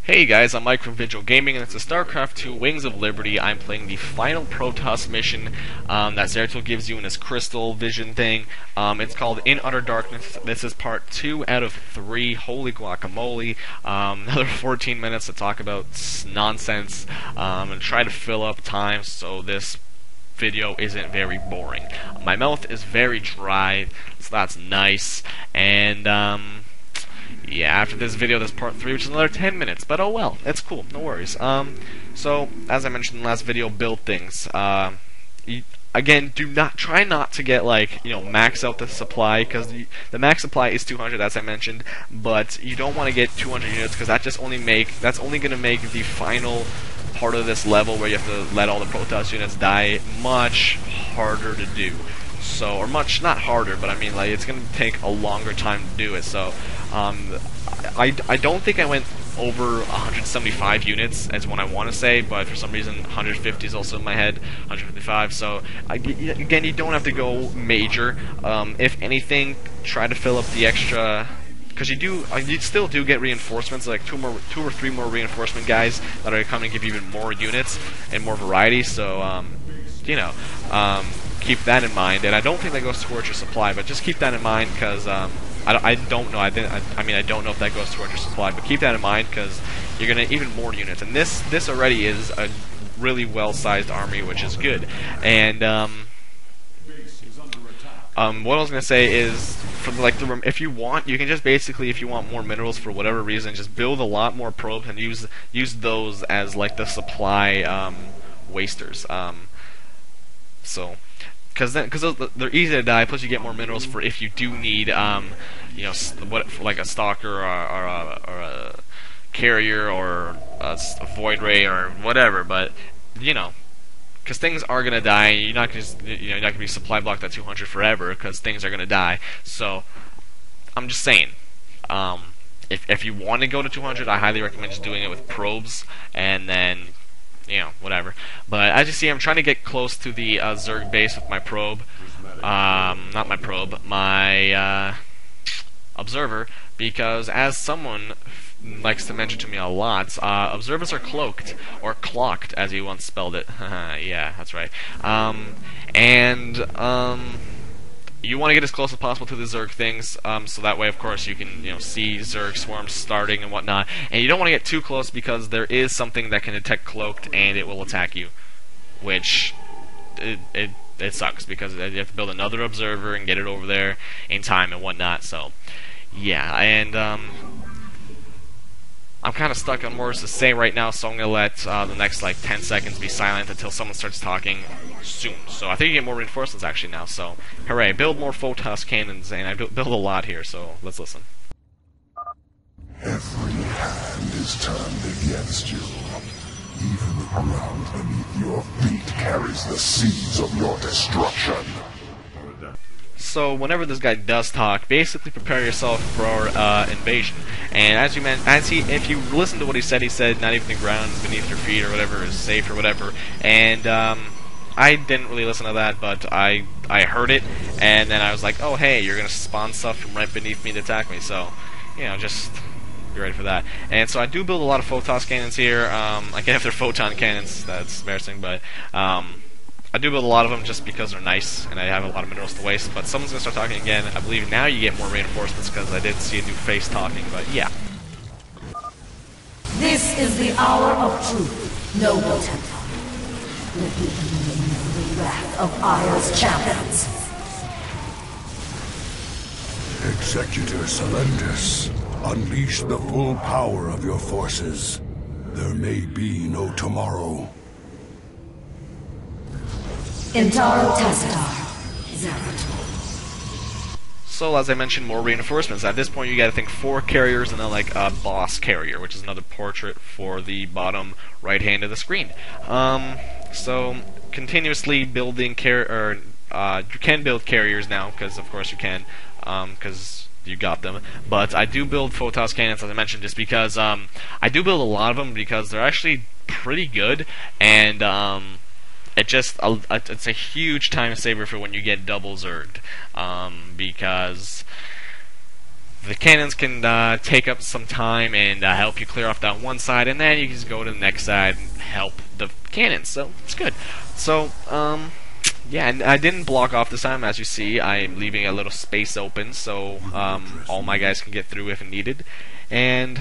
Hey guys, I'm Mike from Vigil Gaming, and it's a StarCraft 2 Wings of Liberty. I'm playing the final Protoss mission that Zeratul gives you in this crystal vision thing. It's called In Utter Darkness. This is part 2 out of 3. Holy guacamole. Another 14 minutes to talk about nonsense and try to fill up time so this video isn't very boring. My mouth is very dry, so that's nice, and yeah, after this video, there's part 3, which is another 10 minutes, but oh well, it's cool, no worries. So, as I mentioned in the last video, build things. Again, try not to get, max out the supply, because the max supply is 200, as I mentioned, but you don't want to get 200 units, because that's only going to make the final part of this level, where you have to let all the Protoss units die, much harder to do. So, or much, not harder, but I mean, it's going to take a longer time to do it, so, I don't think I went over 175 units, as what I want to say, but for some reason, 150 is also in my head, 155, so, again, you don't have to go major. If anything, try to fill up the extra, because you still do get reinforcements, like two or three more reinforcement guys that are coming to give you even more units and more variety, so, keep that in mind, and I don't think that goes towards your supply, but just keep that in mind, because, I don't know, I don't know if that goes towards your supply, but keep that in mind, because you're going to even more units, and this already is a really well-sized army, which is good, and, what I was going to say is, if you want, you can just basically, if you want more minerals for whatever reason, just build a lot more probes and use those as, the supply, wasters, so, because they're easy to die. Plus, you get more minerals for if you do need, like a stalker or a carrier or a void ray or whatever. But because things are gonna die, you're not gonna be supply blocked at 200 forever because things are gonna die. So, I'm just saying, if you want to go to 200, I highly recommend just doing it with probes and then. Whatever. But as you see, I'm trying to get close to the Zerg base with my probe. Not my probe, my observer, because as someone likes to mention to me a lot, observers are cloaked, or clocked, as he once spelled it. Yeah, that's right. You want to get as close as possible to the Zerg things, so that way, of course, you can, see Zerg swarms starting and whatnot. And you don't want to get too close because there is something that can detect cloaked and it will attack you, which it sucks because you have to build another observer and get it over there in time and whatnot. So, yeah, and I'm kind of stuck on words to say right now, so I'm going to let the next 10 seconds be silent until someone starts talking soon. So I think you get more reinforcements actually now, so hooray, build more Protoss cannons, and I build a lot here, so let's listen. Every hand is turned against you. Even the ground beneath your feet carries the seeds of your destruction. So whenever this guy does talk, basically prepare yourself for invasion. And if you listen to what he said not even the ground beneath your feet or whatever is safe or whatever. And I didn't really listen to that, but I heard it, and then I was like, oh hey, you're gonna spawn stuff from right beneath me to attack me. So just be ready for that. And so I do build a lot of Protoss cannons here. I can't have their photon cannons. That's embarrassing, but I do build a lot of them just because they're nice, and I have a lot of minerals to waste, but someone's going to start talking again. I believe now you get more reinforcements because I did see a new face talking, but yeah. This is the hour of truth, noble Templar. Let me ease the wrath of Ire's champions. Executor Celendis, unleash the full power of your forces. There may be no tomorrow. Intaro Tassadar, Zeratul. So, as I mentioned, more reinforcements. At this point, you gotta think 4 carriers and then, a boss carrier, which is another portrait for the bottom right hand of the screen. So, continuously building you can build carriers now, because of course you can, because you got them. But I do build Protoss cannons, as I mentioned, just because, I do build a lot of them because they're actually pretty good, and, it's a huge time saver for when you get double zerged, because the cannons can take up some time and help you clear off that one side, and then you can just go to the next side and help the cannons. So it's good. So yeah, and I didn't block off this time. As you see, I'm leaving a little space open so all my guys can get through if needed. And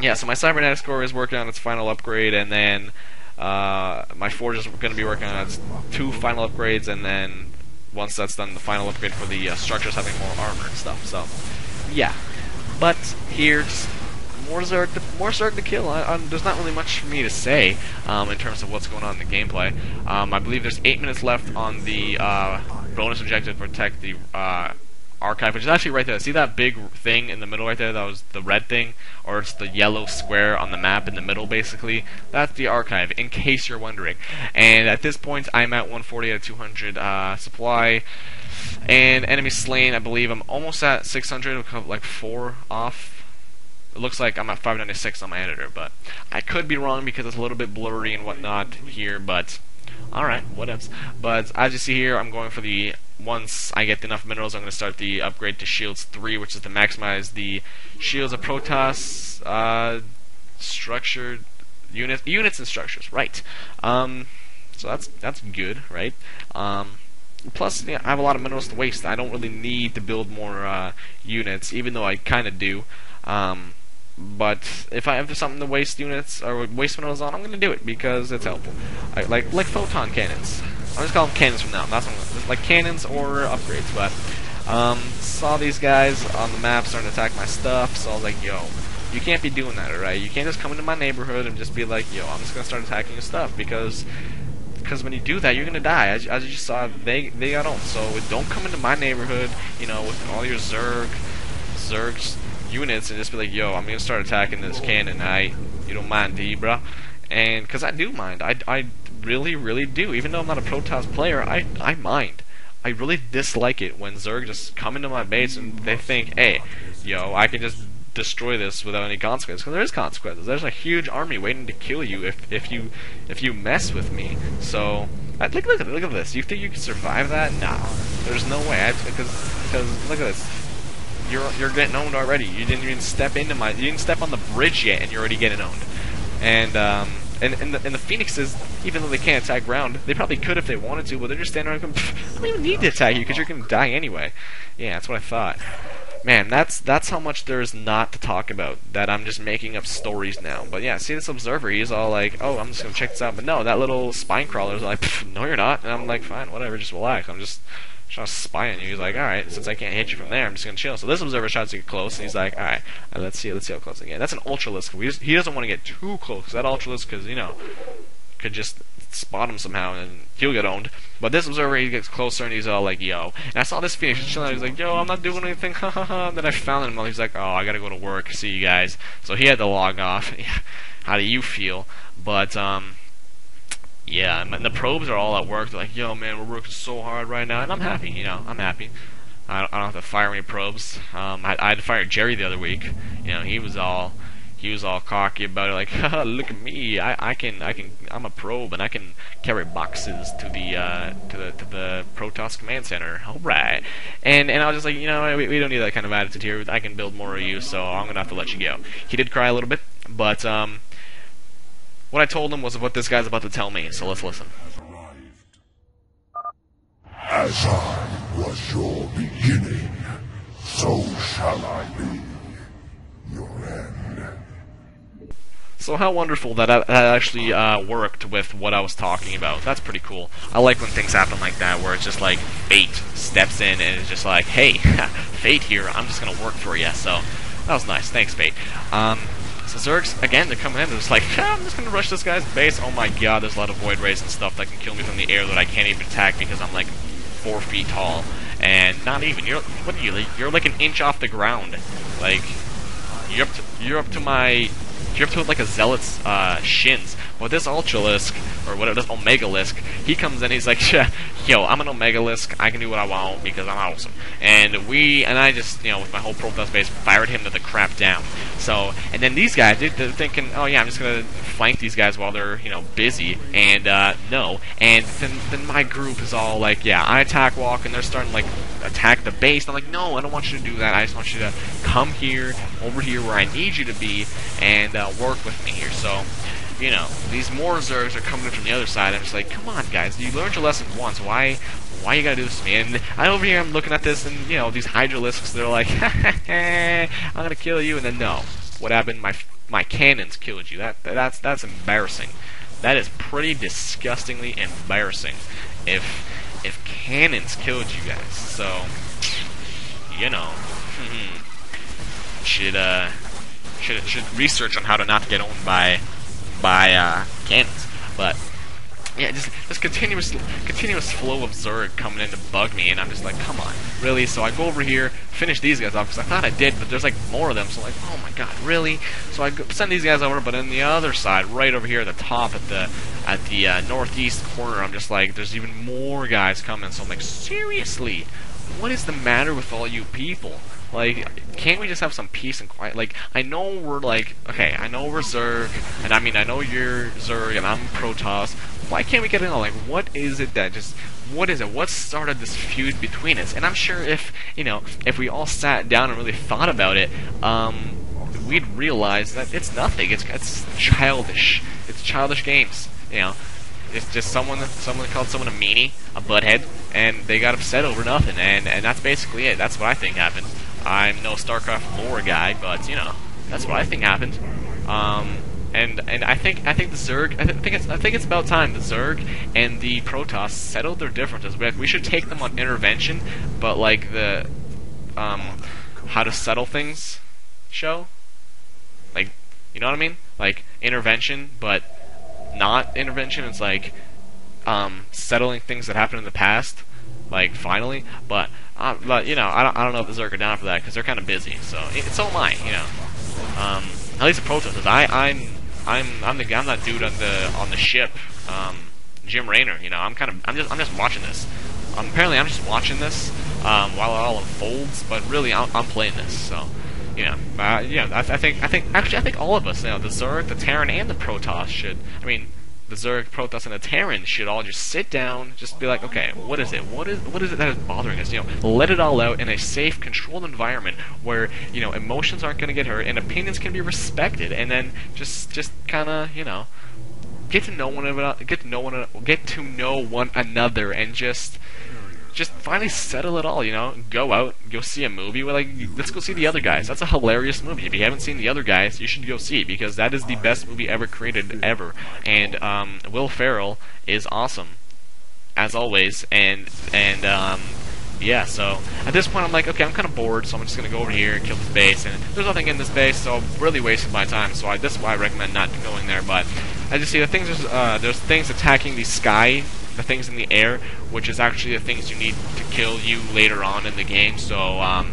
yeah, so my cybernetics core is working on its final upgrade, and then my forge is going to be working on its 2 final upgrades, and then once that's done, the final upgrade for the structures having more armor and stuff. So yeah, but here, just more Zerg to kill. There's not really much for me to say in terms of what's going on in the gameplay. I believe there's 8 minutes left on the bonus objective to protect the archive, which is actually right there. See that big thing in the middle right there? That was the red thing, or it's the yellow square on the map in the middle, basically. That's the archive, in case you're wondering. And at this point, I'm at 140 out of 200 supply. And enemy slain, I believe I'm almost at 600, like 4 off. It looks like I'm at 596 on my editor, but I could be wrong because it's a little bit blurry and whatnot here, but alright, whatevs. But as you see here, I'm going for the, once I get enough minerals, I'm going to start the upgrade to Shields 3, which is to maximize the shields of Protoss, structured units and structures, right. So that's good, right. Plus, yeah, I have a lot of minerals to waste. I don't really need to build more units, even though I kind of do. But if I have something to waste units or waste minerals on, I'm going to do it because it's helpful. Like photon cannons. I'm just calling them cannons from now on. That's what like cannons or upgrades. But saw these guys on the map starting to attack my stuff, so I was like, yo, you can't be doing that, alright? You can't just come into my neighborhood and just be like, yo, I'm just going to start attacking your stuff, because when you do that, you're gonna die. As you just saw, they got owned. So don't come into my neighborhood, you know, with all your Zerg units and just be like, yo, I'm gonna start attacking this cannon. You don't mind, do you, bro? And because I do mind, I really do. Even though I'm not a Protoss player, I mind. I really dislike it when Zerg just come into my base and they think, hey, yo, I can just destroy this without any consequences, because there is consequences. There's a huge army waiting to kill you if you mess with me. So look at this. You think you can survive that? No, there's no way. Because look at this. You're getting owned already. You didn't even step into you didn't step on the bridge yet, and you're already getting owned. And the Phoenixes, even though they can't attack ground, they probably could if they wanted to, but they're just standing around going, I don't even need to attack you because you're gonna die anyway. Yeah, that's what I thought. Man, that's how much there is not to talk about, that I'm just making up stories now. But yeah, see this observer, he's all like, oh, I'm just going to check this out. But no, that little spine crawler's like, no you're not. And I'm like, fine, whatever, just relax. I'm just trying to spy on you. He's like, alright, since I can't hit you from there, I'm just going to chill. So this observer tries to get close, and he's like, alright, let's see how close I get. That's an Ultralisk. He doesn't want to get too close, because that Ultralisk, because, you know, could just spot him somehow and he'll get owned. But this observer, he gets closer and he's all like, yo. And I saw this Phoenix chilling out. He's like, yo, I'm not doing anything, ha ha ha. Then I found him and he's like, oh, I gotta go to work, see you guys. So he had to log off. How do you feel? But yeah, and the probes are all at work. They're like, yo man, we're working so hard right now. And I'm happy, you know, I'm happy. I don't have to fire any probes. I had to fire Jerry the other week. You know, he was all cocky about it, like, haha, look at me, I'm a probe and I can carry boxes to the Protoss command center. Alright. And I was just like, you know, we don't need that kind of attitude here. I can build more of you, so I'm gonna have to let you go. He did cry a little bit, but what I told him was what this guy's about to tell me, so let's listen. As I was your beginning, so shall I be your end. So how wonderful that actually worked with what I was talking about. That's pretty cool. I like when things happen like that, where it's just like fate steps in and it's just like, hey, fate here, I'm just gonna work for you. So that was nice. Thanks, fate. So Zergs, again, they're coming in, they're just like, I'm just gonna rush this guy's base. Oh my god, there's a lot of void rays and stuff that can kill me from the air that I can't even attack because I'm like 4 feet tall. And not even, what are you, you're like an inch off the ground. Like, you're up to like a zealot's shins. But this Ultralisk, or whatever, this Omegalisk, he comes in, he's like, yo, I'm an Omegalisk, I can do what I want because I'm awesome. And I just, with my whole Protoss base, fired him to the crap down. So, and then these guys, they're thinking, oh yeah, I'm just gonna flank these guys while they're, busy, and no. And then my group is all like, yeah, I attack walk, and they're starting like attack the base. And I'm like, no, I don't want you to do that. I just want you to come here, over here where I need you to be, and work with me here. So, these more Zergs are coming in from the other side. I'm just like, come on, guys, you learned your lesson once. Why you gotta do this to me? And I over here, I'm looking at this, and these Hydralisks, they're like, I'm gonna kill you, and then no, what happened? My cannons killed you. That's embarrassing. That is pretty disgustingly embarrassing. If cannons killed you guys, so should research on how to not get owned by cannons. But yeah, just this continuous flow of Zerg coming in to bug me, and I'm just like, come on, really? So I go over here, finish these guys off, because I thought I did, but there's like more of them, so I'm like, oh my god, really? So I send these guys over, but on the other side, right over here at the top, at the northeast corner, I'm just like, there's even more guys coming, so I'm like, seriously? What is the matter with all you people? Like, can't we just have some peace and quiet? Like, I know we're like, okay, I know we're Zerg, and I mean, I know you're Zerg, and I'm Protoss. Why can't we get in? Like, what is it that just, what is it? What started this feud between us? And I'm sure if we all sat down and really thought about it, we'd realize that it's nothing. It's childish. It's childish games. It's just someone called someone a meanie, a butthead, and they got upset over nothing, and that's basically it. That's what I think happened. I'm no StarCraft lore guy, but that's what I think happened. And I think the Zerg, I think it's about time the Zerg and the Protoss settled their differences. We should take them on intervention, but like the how to settle things show, like, you know what I mean? Like intervention, but not intervention. It's like settling things that happened in the past, like finally. But I don't know if the Zerg are down for that because they're kind of busy. So so am I. At least the Protoss is. I'm that dude on the ship, Jim Raynor. I'm just watching this. Apparently I'm just watching this while it all unfolds, but really I'm playing this. So. I think all of us, the Zerg, the Terran, and the Protoss should. I mean, the Zerg, Protoss, and the Terran should all just sit down, just be like, okay, what is it? What is it that is bothering us? Let it all out in a safe, controlled environment where emotions aren't going to get hurt and opinions can be respected, and then just kind of get to know one another, and just finally settle it all, go out, go see a movie, let's go see The Other Guys. That's a hilarious movie. If you haven't seen The Other Guys, you should go see it, because that is the best movie ever created, ever. And, Will Ferrell is awesome, as always, and yeah, so, at this point I'm like, okay, I'm kind of bored, so I'm just gonna go over here and kill this base, and there's nothing in this base, so I've really wasted my time, so this is why I recommend not going there. But, as you see, there's things attacking the sky, the things in the air, which is actually the things you need to kill you later on in the game. So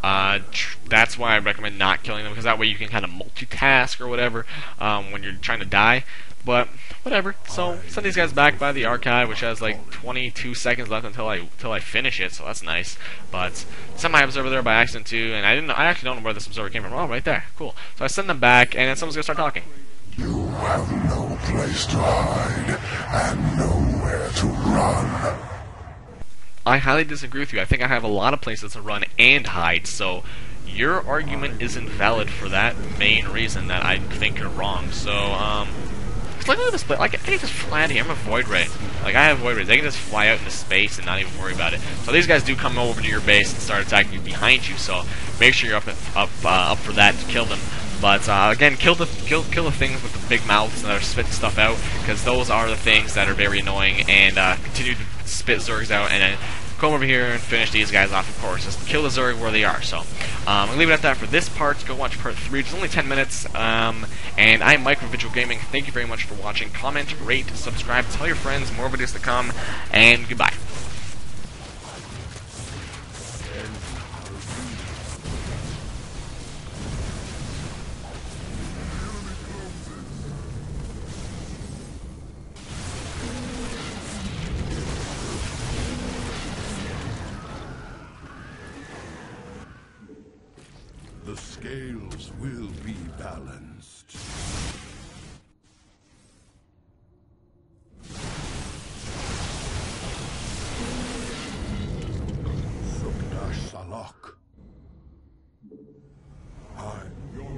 that's why I recommend not killing them, because that way you can kind of multitask or whatever when you're trying to die. But whatever. So send these guys back by the archive, which has like 22 seconds left until I finish it. So that's nice. But somebody was over there by accident too, and I actually don't know where this observer came from. Oh, right there. Cool. So I send them back, and then someone's gonna start talking. You have no place to hide and nowhere to run. I highly disagree with you. I think I have a lot of places to run and hide, so your argument isn't valid for that main reason that I think you're wrong. So, look at this place. Like, I can just fly out here. I'm a Void Ray. Like, I have Void Rays. They can just fly out into space and not even worry about it. So these guys do come over to your base and start attacking you behind you, so make sure you're up for that to kill them. But again, kill the things with the big mouths that are spitting stuff out, because those are the things that are very annoying. And continue to spit Zergs out, and then come over here and finish these guys off. Of course, just kill the Zerg where they are. So I'm gonna leave it at that for this part. Go watch part 3. It's only 10 minutes. And I'm Mike from Vigil Gaming. Thank you very much for watching. Comment, rate, subscribe, tell your friends. More videos to come. And goodbye. The scales will be balanced.